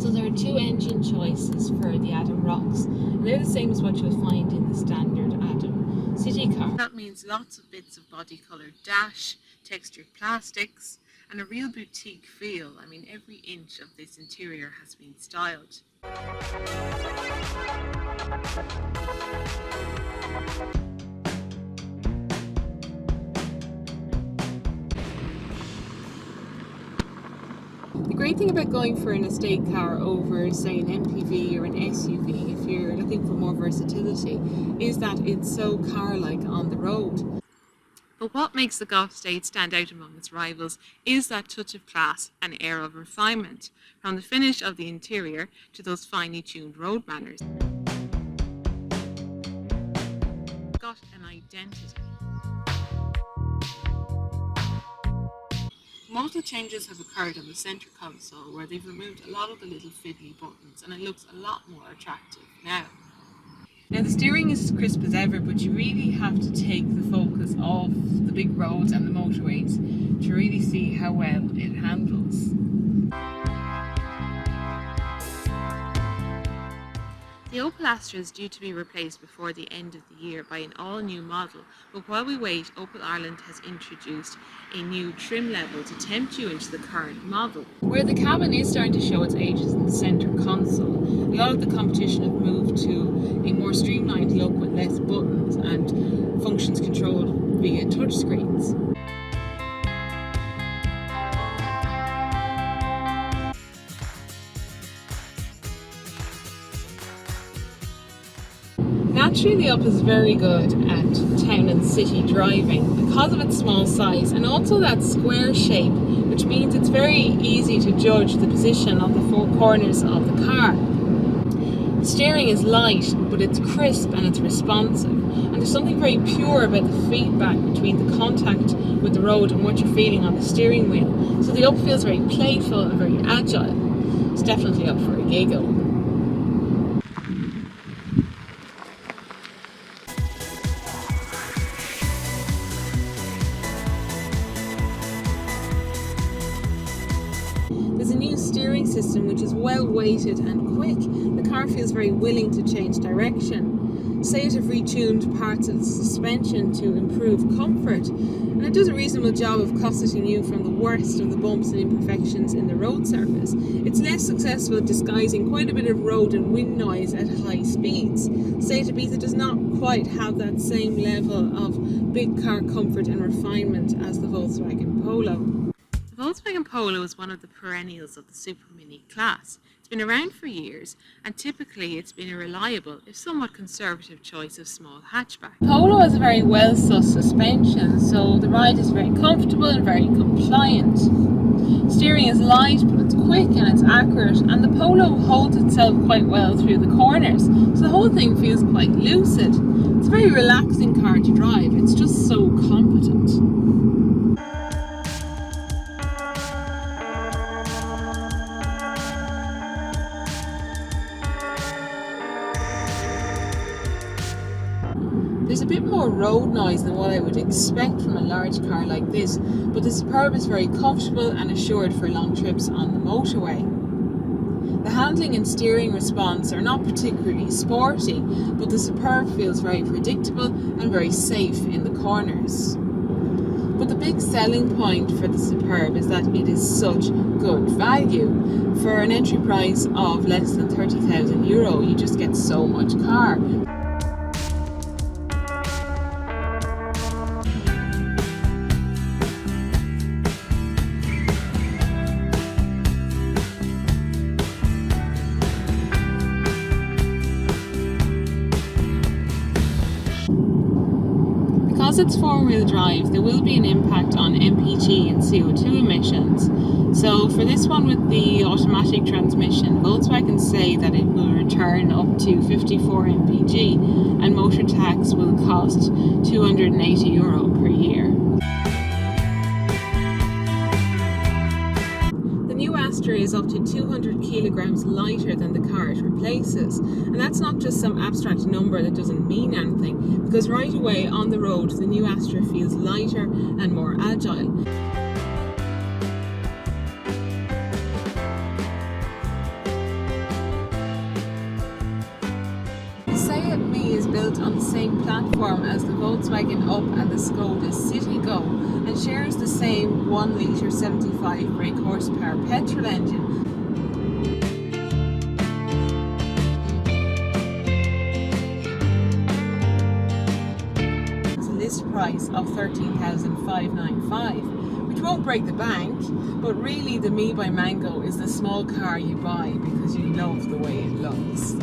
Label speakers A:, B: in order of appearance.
A: So there are two engine choices for the Adam Rocks, and they're the same as what you'll find in the standard Adam city car. That means lots of bits of body coloured dash, textured plastics, and a real boutique feel. I mean, every inch of this interior has been styled. The great thing about going for an estate car over, say, an MPV or an SUV, if you're looking for more versatility, is that it's so car-like on the road. But what makes the Golf Estate stand out among its rivals is that touch of class and air of refinement, from the finish of the interior to those finely tuned road manners. Got an identity. Multiple changes have occurred on the centre console where they've removed a lot of the little fiddly buttons, and it looks a lot more attractive now. Now the steering is as crisp as ever, but you really have to take the focus off the big roads and the motorways to really see how well it handles. The Opel Astra is due to be replaced before the end of the year by an all-new model, but while we wait, Opel Ireland has introduced a new trim level to tempt you into the current model. Where the cabin is starting to show its ages in the centre console, a lot of the competition have moved to a more streamlined look with less buttons and functions controlled via touchscreens. Naturally, the Up is very good at town and city driving because of its small size and also that square shape, which means it's very easy to judge the position of the four corners of the car. The steering is light, but it's crisp and it's responsive, and there's something very pure about the feedback between the contact with the road and what you're feeling on the steering wheel. So the Up feels very playful and very agile. It's definitely up for a giggle. There's a new steering system which is well weighted and quick. The car feels very willing to change direction. Seat have retuned parts of the suspension to improve comfort, and it does a reasonable job of cosseting you from the worst of the bumps and imperfections in the road surface. It's less successful at disguising quite a bit of road and wind noise at high speeds. Seat Ibiza does not quite have that same level of big car comfort and refinement as the Volkswagen Polo. The Volkswagen Polo is one of the perennials of the Super Mini class. It's been around for years, and typically it's been a reliable, if somewhat conservative choice of small hatchback. Polo has a very well-sussed suspension, so the ride is very comfortable and very compliant. Steering is light, but it's quick and it's accurate, and the Polo holds itself quite well through the corners, so the whole thing feels quite lucid. It's a very relaxing car to drive, it's just so competent. There's a bit more road noise than what I would expect from a large car like this, but the Superb is very comfortable and assured for long trips on the motorway. The handling and steering response are not particularly sporty, but the Superb feels very predictable and very safe in the corners. But the big selling point for the Superb is that it is such good value. For an entry price of less than €30,000, you just get so much car. Because it's four-wheel drive, there will be an impact on MPG and CO2 emissions. So for this one with the automatic transmission, Volkswagen say that it will return up to 54 MPG and motor tax will cost €280 per year. The new Astra is up to 200 kilograms lighter than the car it replaces, and that's not just some abstract number that doesn't mean anything, because right away on the road the new Astra feels lighter and more agile. built on the same platform as the Volkswagen Up and the Skoda Citigo and shares the same 1 litre 75 brake horsepower petrol engine. It's a list price of $13,595, which won't break the bank, but really the Me by Mango is the small car you buy because you love the way it looks.